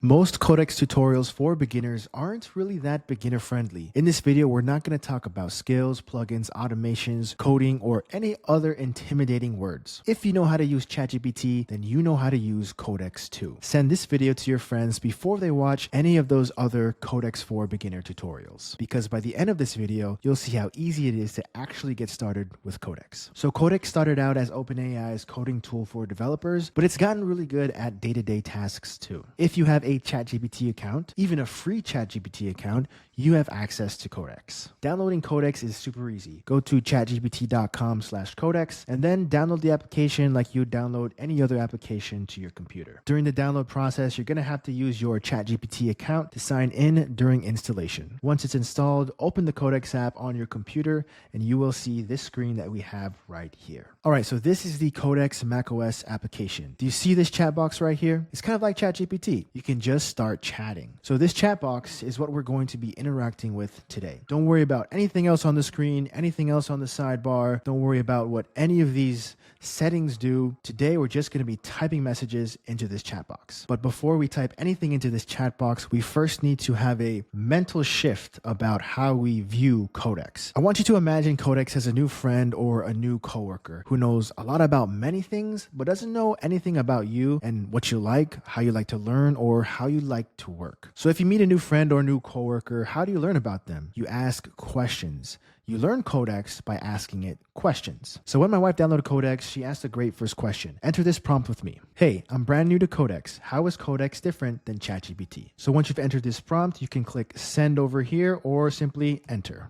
Most Codex tutorials for beginners aren't really that beginner friendly. In this video, we're not going to talk about skills, plugins, automations, coding, or any other intimidating words. If you know how to use ChatGPT, then you know how to use Codex too. Send this video to your friends before they watch any of those other Codex for beginner tutorials, because by the end of this video, you'll see how easy it is to actually get started with Codex. So Codex started out as OpenAI's coding tool for developers, but it's gotten really good at day-to-day tasks too. If you have a ChatGPT account, even a free ChatGPT account, you have access to Codex. Downloading Codex is super easy. Go to chatgpt.com/codex and then download the application like you would download any other application to your computer. During the download process, you're going to have to use your ChatGPT account to sign in during installation. Once it's installed, open the Codex app on your computer and you will see this screen that we have right here. All right, so this is the Codex macOS application. Do you see this chat box right here? It's kind of like ChatGPT. You can just start chatting. So this chat box is what we're going to be interacting with today. Don't worry about anything else on the screen, anything else on the sidebar. Don't worry about what any of these settings do. Today, we're just going to be typing messages into this chat box. But before we type anything into this chat box, we first need to have a mental shift about how we view Codex. I want you to imagine Codex as a new friend or a new coworker who knows a lot about many things, but doesn't know anything about you and what you like, how you like to learn, or how you like to work. So if you meet a new friend or a new coworker, how do you learn about them? You ask questions. You learn Codex by asking it questions. So when my wife downloaded Codex, she asked a great first question. Enter this prompt with me. Hey, I'm brand new to Codex. How is Codex different than ChatGPT? So once you've entered this prompt, you can click send over here or simply enter.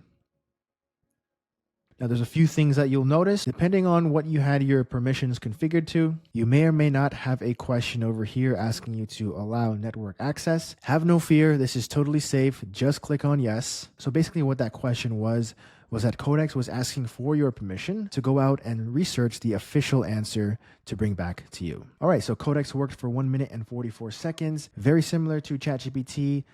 Now there's a few things that you'll notice. Depending on what you had your permissions configured to, you may or may not have a question over here asking you to allow network access. Have no fear, this is totally safe. Just click on yes. So basically what that question was that Codex was asking for your permission to go out and research the official answer to bring back to you. All right, so Codex worked for 1 minute and 44 seconds. Very similar to ChatGPT.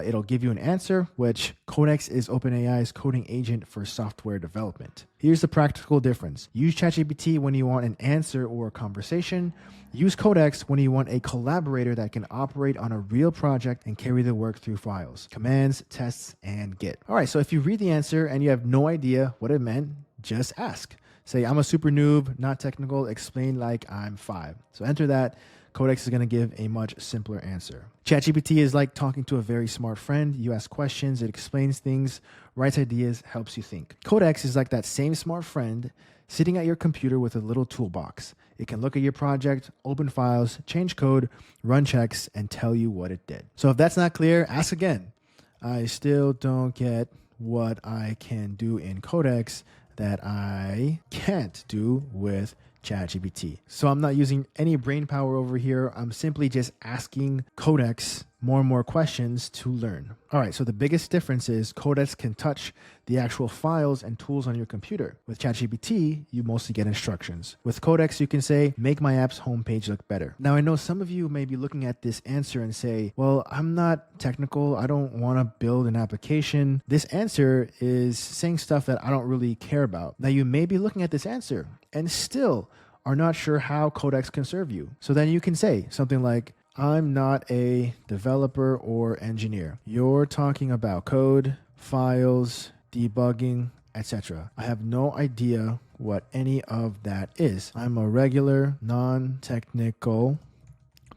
It'll give you an answer, which Codex is OpenAI's coding agent for software development. Here's the practical difference. Use ChatGPT when you want an answer or a conversation. Use Codex when you want a collaborator that can operate on a real project and carry the work through files, commands, tests, and Git. All right, so if you read the answer and you have no idea what it meant, just ask. Say, I'm a super noob, not technical, explain like I'm 5. So enter that. Codex is going to give a much simpler answer. ChatGPT is like talking to a very smart friend. You ask questions, it explains things, writes ideas, helps you think. Codex is like that same smart friend sitting at your computer with a little toolbox. It can look at your project, open files, change code, run checks, and tell you what it did. So if that's not clear, ask again. I still don't get what I can do in Codex that I can't do with ChatGPT. So I'm not using any brain power over here. I'm simply just asking Codex more and more questions to learn. All right, so the biggest difference is Codex can touch the actual files and tools on your computer. With ChatGPT, you mostly get instructions. With Codex, you can say, make my app's homepage look better. Now, I know some of you may be looking at this answer and say, well, I'm not technical. I don't want to build an application. This answer is saying stuff that I don't really care about. Now, you may be looking at this answer and still are not sure how Codex can serve you. So then you can say something like, I'm not a developer or engineer. You're talking about code, files, debugging, etc. I have no idea what any of that is. I'm a regular, non-technical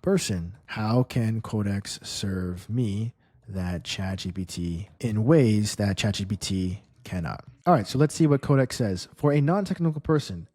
person. How can Codex serve me, that ChatGPT, in ways that ChatGPT cannot? All right, so let's see what Codex says. For a non-technical person,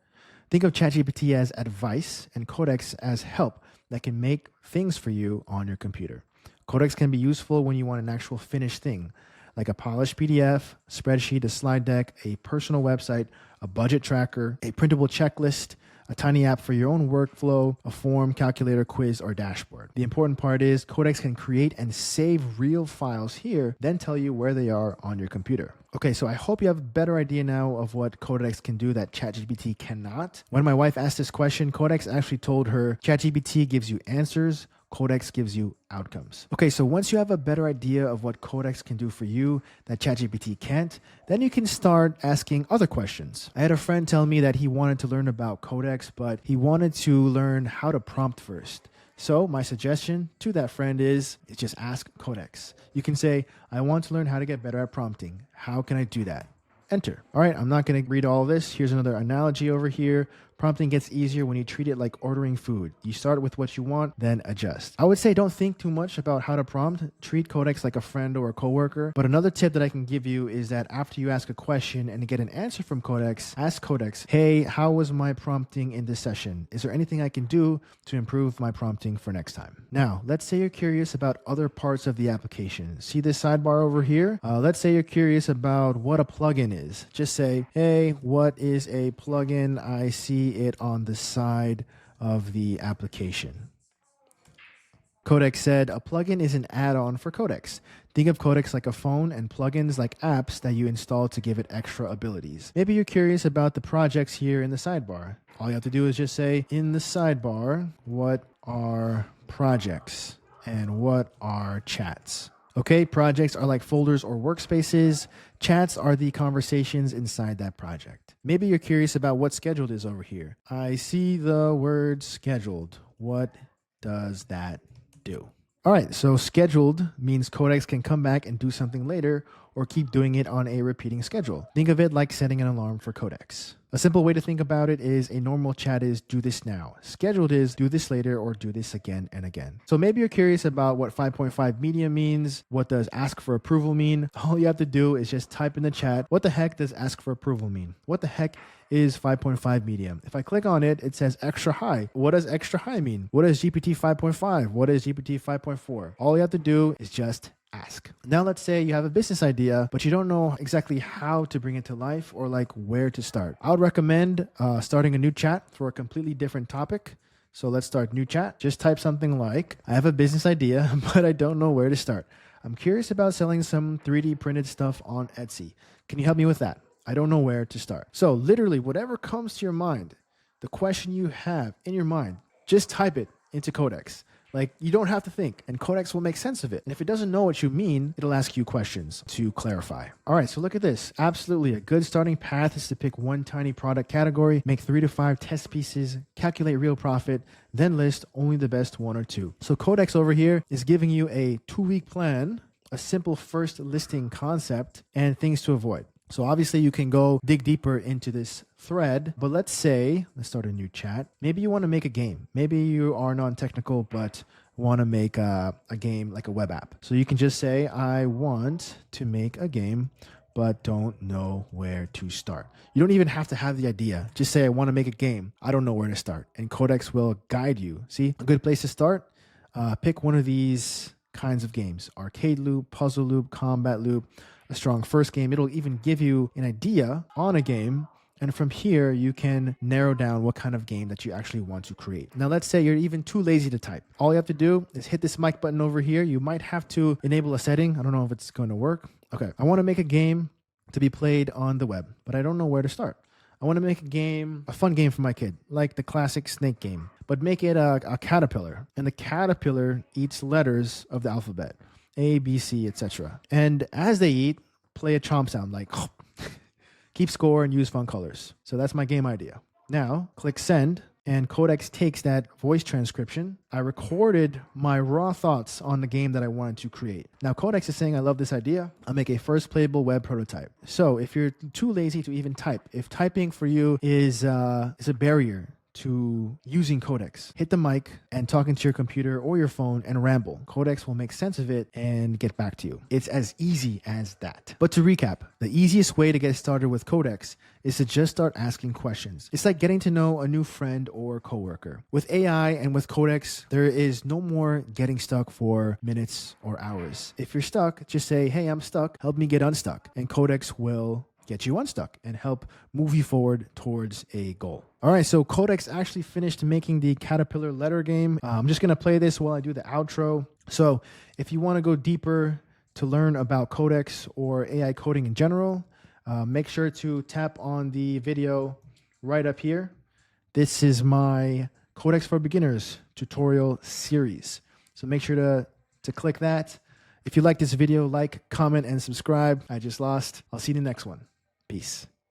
think of ChatGPT as advice and Codex as help that can make things for you on your computer. Codex can be useful when you want an actual finished thing, like a polished PDF, spreadsheet, a slide deck, a personal website, a budget tracker, a printable checklist, a tiny app for your own workflow, a form, calculator, quiz, or dashboard. The important part is Codex can create and save real files here, then tell you where they are on your computer. Okay, so I hope you have a better idea now of what Codex can do that ChatGPT cannot. When my wife asked this question, Codex actually told her ChatGPT gives you answers, Codex gives you outcomes. Okay, so once you have a better idea of what Codex can do for you that ChatGPT can't, then you can start asking other questions. I had a friend tell me that he wanted to learn about Codex, but he wanted to learn how to prompt first. So my suggestion to that friend is just ask Codex. You can say, I want to learn how to get better at prompting. How can I do that? Enter. All right, I'm not going to read all this. Here's another analogy over here. Prompting gets easier when you treat it like ordering food. You start with what you want, then adjust. I would say don't think too much about how to prompt. Treat Codex like a friend or a coworker. But another tip that I can give you is that after you ask a question and get an answer from Codex, ask Codex, hey, how was my prompting in this session? Is there anything I can do to improve my prompting for next time? Now, let's say you're curious about other parts of the application. See this sidebar over here? Let's say you're curious about what a plugin is. Just say, hey, what is a plugin? I see it on the side of the application. Codex said, a plugin is an add-on for Codex. Think of Codex like a phone and plugins like apps that you install to give it extra abilities. Maybe you're curious about the projects here in the sidebar. All you have to do is just say, in the sidebar, what are projects and what are chats? Okay, projects are like folders or workspaces. Chats are the conversations inside that project. Maybe you're curious about what scheduled is over here. I see the word scheduled. What does that do? All right, so scheduled means Codex can come back and do something later or keep doing it on a repeating schedule. Think of it like setting an alarm for Codex. A simple way to think about it is a normal chat is do this now. Scheduled is do this later or do this again and again. So maybe you're curious about what 5.5 medium means. What does ask for approval mean? All you have to do is just type in the chat, what the heck does ask for approval mean? What the heck is 5.5 medium? If I click on it, it says extra high. What does extra high mean? What is GPT 5.5? What is GPT 5.4? All you have to do is just ask. Now let's say you have a business idea, but you don't know exactly how to bring it to life or like where to start. I would recommend starting a new chat for a completely different topic. So let's start new chat. Just type something like, I have a business idea, but I don't know where to start. I'm curious about selling some 3D printed stuff on Etsy. Can you help me with that? I don't know where to start. So literally whatever comes to your mind, the question you have in your mind, just type it into Codex. Like, you don't have to think, and Codex will make sense of it. And if it doesn't know what you mean, it'll ask you questions to clarify. All right, so look at this. Absolutely, a good starting path is to pick one tiny product category, make 3 to 5 test pieces, calculate real profit, then list only the best 1 or 2. So Codex over here is giving you a 2-week plan, a simple first listing concept, and things to avoid. So obviously you can go dig deeper into this thread, but let's start a new chat. Maybe you want to make a game. Maybe you are non-technical, but want to make a game like a web app. So you can just say, I want to make a game, but don't know where to start. You don't even have to have the idea. Just say, I want to make a game. I don't know where to start. And Codex will guide you. See, a good place to start, pick one of these kinds of games: arcade loop, puzzle loop, combat loop, a strong first game. It'll even give you an idea on a game. And from here, you can narrow down what kind of game that you actually want to create. Now, let's say you're even too lazy to type. All you have to do is hit this mic button over here. You might have to enable a setting. I don't know if it's going to work. Okay, I want to make a game to be played on the web, but I don't know where to start. I want to make a game, a fun game for my kid, like the classic snake game, but make it a caterpillar. And the caterpillar eats letters of the alphabet, A, B, C, etc. And as they eat, play a chomp sound like keep score and use fun colors. So that's my game idea. Now click send, and Codex takes that voice transcription. I recorded my raw thoughts on the game that I wanted to create. Now Codex is saying, I love this idea. I'll make a first playable web prototype. So if you're too lazy to even type, if typing for you is a barrier to using Codex, hit the mic and talk into your computer or your phone and ramble. Codex will make sense of it and get back to you. It's as easy as that. But to recap, the easiest way to get started with Codex is to just start asking questions. It's like getting to know a new friend or coworker. With AI and with Codex, there is no more getting stuck for minutes or hours. If you're stuck, just say, hey, I'm stuck. Help me get unstuck. And Codex will get you unstuck and help move you forward towards a goal. All right, so Codex actually finished making the caterpillar letter game. I'm just going to play this while I do the outro. So if you want to go deeper to learn about Codex or AI coding in general, make sure to tap on the video right up here. This is my Codex for Beginners tutorial series. So make sure to click that. If you like this video, like, comment, and subscribe. I just lost. I'll see you in the next one. Peace.